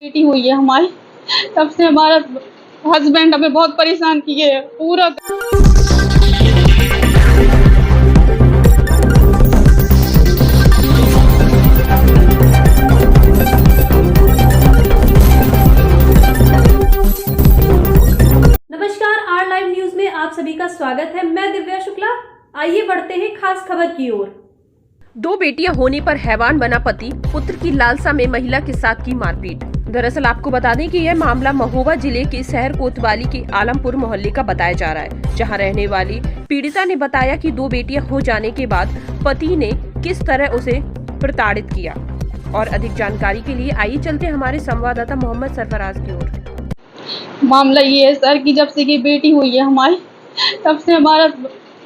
बेटी हुई है हमारी, तब से हमारा हस्बैंड हमें बहुत परेशान किए है पूरा। नमस्कार, आर लाइव न्यूज में आप सभी का स्वागत है। मैं दिव्या शुक्ला। आइए बढ़ते हैं खास खबर की ओर। दो बेटियां होने पर हैवान बना पति, पुत्र की लालसा में महिला के साथ की मारपीट। दरअसल आपको बता दें कि यह मामला महोबा जिले के शहर कोतवाली के आलमपुर मोहल्ले का बताया जा रहा है, जहां रहने वाली पीड़िता ने बताया कि दो बेटियां हो जाने के बाद पति ने किस तरह उसे प्रताड़ित किया। और अधिक जानकारी के लिए आइए चलते हैं हमारे संवाददाता मोहम्मद सरफराज की ओर। मामला ये है सर कि जब से ये बेटी हुई है हमारी, तब से हमारा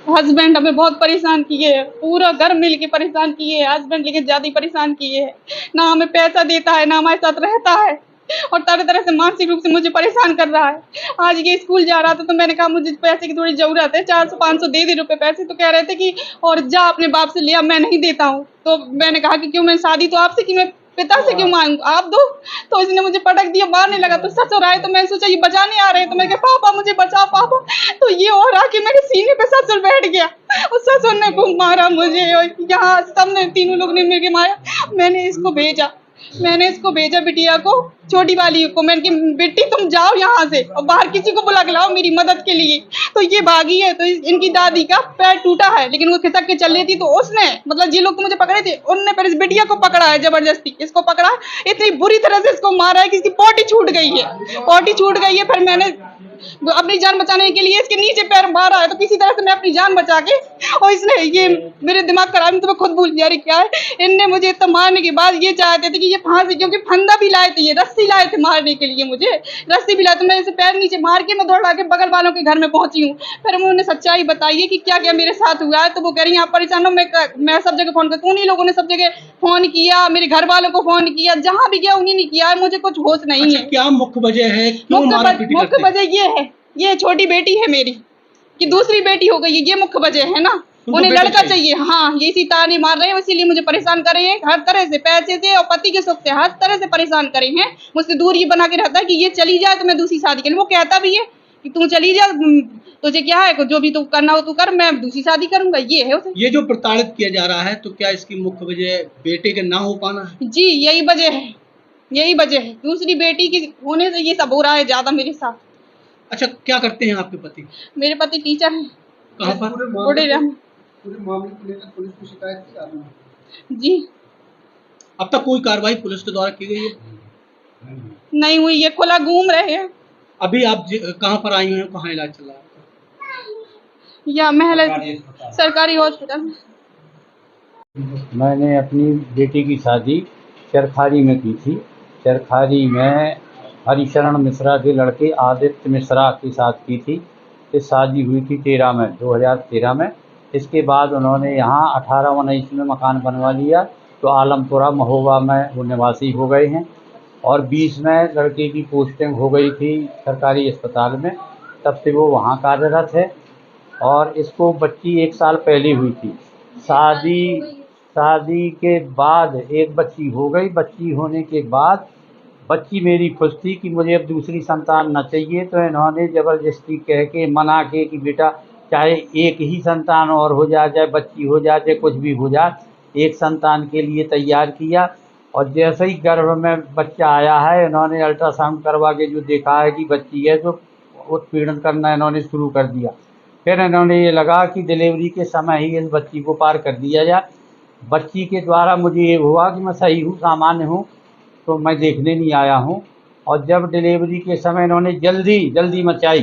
हस्बैंड हमें बहुत परेशान किए है, पूरा घर मिल के परेशान किए है। हस्बैंड लेकिन ज्यादा परेशान किए है, ना हमें पैसा देता है ना हमारे साथ रहता है, और तरह तरह से मानसिक रूप से मुझे परेशान कर रहा है। आज ये स्कूल जा रहा था तो मैंने कहा मुझे पैसे की थोड़ी जरूरत है, 400-500 दे दी रुपए पैसे। तो कह रहे थे कि और जा अपने बाप से लिया, मैं नहीं देता हूँ। तो मैंने कहा कि क्यों, मैं शादी तो आपसे की, मैं पिता से क्यों मांगू, आप दो। तो इसने मुझे पटक दिया, मारने लगा। तो ससुर आए तो मैंने सोचा ये बचाने आ रहे हैं, तो मैं कहा पापा मुझे बचाओ पापा। तो ये और आके मेरे सीने पे ससुर बैठ गया, और ससुर ने खूब मारा मुझे, और यहाँ सबने तीनों लोग ने मिलकर मारा। मैंने इसको भेजा बिटिया को, छोटी वाली को। मैंने कहा बेटी तुम जाओ यहाँ से और बाहर किसी को बुला के लाओ मेरी मदद के लिए। तो ये भागी है। तो इनकी दादी का पैर टूटा है, लेकिन वो खिसक के चल रही थी। तो उसने, मतलब ये लोग तो मुझे पकड़े थे, उनने फिर इस बिटिया को पकड़ा है, जबरदस्ती इसको पकड़ा, इतनी बुरी तरह से इसको मारा है कि इसकी पोटी छूट गई है। फिर मैंने अपनी जान बचाने के लिए इसके नीचे पैर मारा है। तो किसी तरह से मैं अपनी जान बचा के, और इसने ये मेरे दिमाग खराब, तो मैं खुद भूल जा रही क्या है। इनने मुझे इतना मारने के बाद ये चाहते थे कि ये फांसी, क्योंकि फंदा भी लाए थे, ये रस्सी लाए थे मारने के लिए, मुझे रस्सी भी लाए। तो मैं इसे पैर नीचे मार के मैं दौड़ा के बगल वालों के घर में पहुंची हूँ। फिर उन्होंने सच्चाई बताई है कि क्या क्या मेरे साथ हुआ है। तो वो कह रही हैं आप परेशान हो, मैं सब जगह फोन करती हूँ। उन्हीं लोगों ने सब जगह फोन किया, मेरे घर वालों को फोन किया, जहाँ भी गया उन्हीं ने किया, मुझे कुछ होश नहीं है। क्या मुख्य वजह है, क्यों मारापीटी करते मुख्य वजह ये है, ये छोटी बेटी है मेरी कि दूसरी बेटी हो गई है, ये मुख्य वजह है ना। उन्हें लड़का चाहिए, हाँ, ये इसी ताने मार रहे हैं, इसीलिए मुझे परेशान कर रहे हैं हर तरह से, पैसे से और पति के सुख से हर तरह से परेशान करे हैं। मुझसे दूर ये बना के रहता है कि ये चली जाए तो मैं दूसरी शादी करूँ। वो कहता भी है कि तू चली जा, तुझे क्या है, जो भी तू करना हो तू कर, मैं दूसरी शादी करूंगा। ये है उसे। ये जो प्रताड़ित किया जा रहा है, तो क्या इसकी मुख्य वजह बेटे के ना हो पाना है? जी यही वजह है, यही वजह है। दूसरी बेटी के होने से ये सब हो रहा है ज्यादा मेरे साथ। अच्छा, क्या करते हैं आपके पति? मेरे पति टीचर हैं। कहाँ पर? पूरे मामले को लेकर पुलिस को शिकायत की आपने? जी अब तक कोई कार्रवाई पुलिस के द्वारा की गई है? नहीं हुई, ये खुला घूम रहे हैं। अभी आप कहाँ पर आई हैं, कहाँ इलाज चल रहा है? या महल सरकारी हॉस्पिटल। मैंने अपनी बेटी की शादी चरखारी में की थी। चरखारी में हरिशरण मिश्रा के लड़के आदित्य मिश्रा के साथ की थी। ये शादी हुई थी 2013 में। इसके बाद उन्होंने यहाँ 18-19 में मकान बनवा लिया, तो आलमपुरा महोबा में वो निवासी हो गए हैं। और 20 में लड़के की पोस्टिंग हो गई थी सरकारी अस्पताल में, तब से वो वहाँ कार्यरत है। और इसको बच्ची 1 साल पहले हुई थी। शादी के बाद एक बच्ची हो गई। बच्ची होने के बाद बच्ची मेरी खुश थी कि मुझे अब दूसरी संतान न चाहिए, तो इन्होंने ज़बरदस्ती कह के मना के कि बेटा चाहे एक ही संतान और हो जाए, चाहे बच्ची हो जाए, चाहे कुछ भी हो जाए, एक संतान के लिए तैयार किया। और जैसे ही गर्भ में बच्चा आया है, इन्होंने अल्ट्रासाउंड करवा के जो देखा है कि बच्ची है, तो उत्पीड़न करना इन्होंने शुरू कर दिया। फिर इन्होंने ये लगा कि डिलीवरी के समय ही इस बच्ची को पार कर दिया जाए। बच्ची के द्वारा मुझे ये हुआ कि मैं सही हूँ, सामान्य हूँ, तो मैं देखने नहीं आया हूँ। और जब डिलीवरी के समय इन्होंने जल्दी मचाई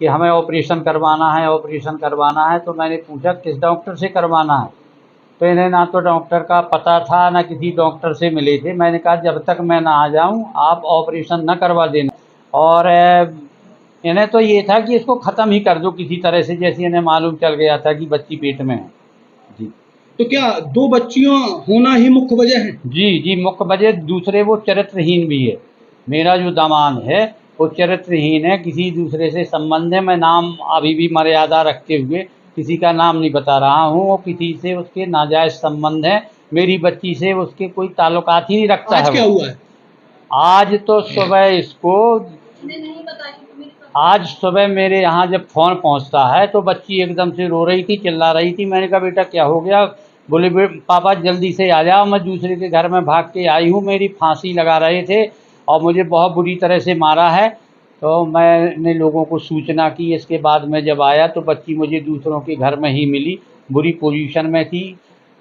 कि हमें ऑपरेशन करवाना है, तो मैंने पूछा किस डॉक्टर से करवाना है। तो इन्हें ना तो डॉक्टर का पता था, ना किसी डॉक्टर से मिले थे। मैंने कहा जब तक मैं ना आ जाऊँ आप ऑपरेशन न करवा देना। और इन्हें तो ये था कि इसको ख़त्म ही कर दो किसी तरह से, जैसे इन्हें मालूम चल गया था कि बच्ची पेट में है। जी तो क्या 2 बच्चियों होना ही मुख्य वजह है? जी मुख्य वजह। दूसरे वो चरित्रहीन भी है। मेरा जो दामाद है वो चरित्रहीन है, किसी दूसरे से संबंध है। मैं नाम अभी भी मर्यादा रखते हुए किसी का नाम नहीं बता रहा हूँ। वो किसी से उसके नाजायज़ संबंध है। मेरी बच्ची से उसके कोई ताल्लुकात ही नहीं रखता है। आज क्या हुआ है? आज तो सुबह इसको आज सुबह मेरे यहाँ जब फ़ोन पहुँचता है तो बच्ची एकदम से रो रही थी, चिल्ला रही थी। मैंने कहा बेटा क्या हो गया? बोले पापा जल्दी से आ जाओ, मैं दूसरे के घर में भाग के आई हूँ, मेरी फांसी लगा रहे थे और मुझे बहुत बुरी तरह से मारा है। तो मैंने लोगों को सूचना की। इसके बाद मैं जब आया तो बच्ची मुझे दूसरों के घर में ही मिली, बुरी पोजीशन में थी।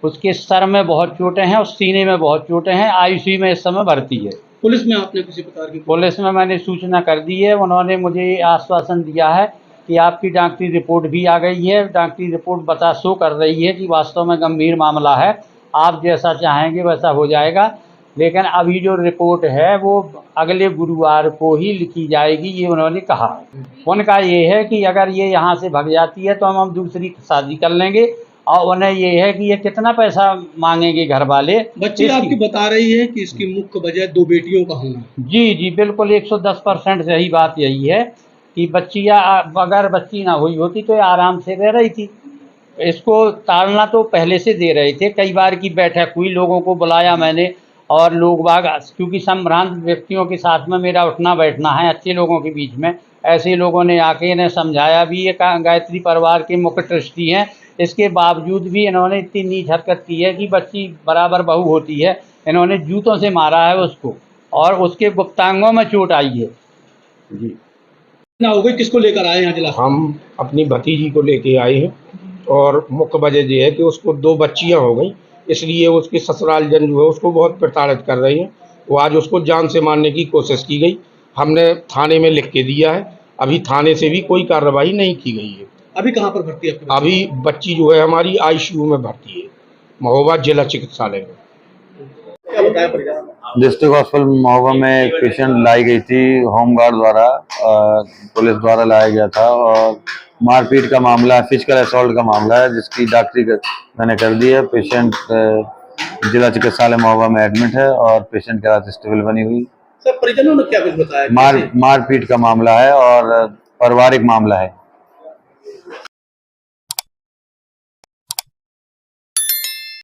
उसके सर में बहुत चोटें हैं और सीने में बहुत चोटें हैं, आईसीयू में इस समय भर्ती है। पुलिस में आपने किसी प्रकार की पुलिस में मैंने सूचना कर दी है। उन्होंने मुझे आश्वासन दिया है कि आपकी डॉक्टरी रिपोर्ट भी आ गई है। डॉक्टरी रिपोर्ट शो कर रही है कि वास्तव में गंभीर मामला है, आप जैसा चाहेंगे वैसा हो जाएगा। लेकिन अभी जो रिपोर्ट है वो अगले गुरुवार को ही लिखी जाएगी, ये उन्होंने कहा। उनका ये है कि अगर ये यहाँ से भाग जाती है तो हम दूसरी शादी कर लेंगे, और उन्हें ये है कि ये कितना पैसा मांगेंगे घर वाले। बच्ची आपकी बता रही है कि इसकी मुख्य वजह 2 बेटियों का होना। जी जी बिल्कुल 110% सही बात यही है कि बच्चियाँ अगर बच्ची ना हुई होती तो ये आराम से रह रही थी। इसको टालना तो पहले से दे रहे थे। कई बार की बैठक हुई, लोगों को बुलाया मैंने, और लोग बाग, क्योंकि संभ्रांत व्यक्तियों के साथ में मेरा उठना बैठना है अच्छे लोगों के बीच में, ऐसे लोगों ने आके इन्हें समझाया भी। ये गायत्री परिवार के मुख्य ट्रस्टी हैं, इसके बावजूद भी इन्होंने इतनी नीच हरकत की है कि बच्ची बराबर बहू होती है। इन्होंने जूतों से मारा है उसको और उसके गुप्तांगों में चोट आई है। जी ना हो गई, किसको लेकर आए यहाँ जिला? हम अपनी भतीजी को लेके आए हैं और मुख्य वजह ये है कि उसको 2 बच्चियां हो गई, इसलिए उसके ससुराल जन जो है उसको बहुत प्रताड़ित कर रही हैं। वो आज उसको जान से मारने की कोशिश की गई। हमने थाने में लिख के दिया है, अभी थाने से भी कोई कार्रवाई नहीं की गई है। अभी कहाँ पर भर्ती है? अभी बच्ची जो है हमारी आईसीयू में भर्ती है, महोबा जिला चिकित्सालय में। क्या बताया परिवार? डिस्ट्रिक्ट हॉस्पिटल महोबा में एक पेशेंट लाई गई थी, होमगार्ड द्वारा, पुलिस द्वारा लाया गया था, और मारपीट का मामला है, फिजिकल असॉल्ट का मामला है, जिसकी डॉक्टरी मैंने कर दी है। पेशेंट जिला चिकित्सालय महोबा में एडमिट है और पेशेंट के साथ स्टेबल बनी हुई। सर परिजनों ने क्या कुछ बताया? मारपीट का मामला है और पारिवारिक मामला है।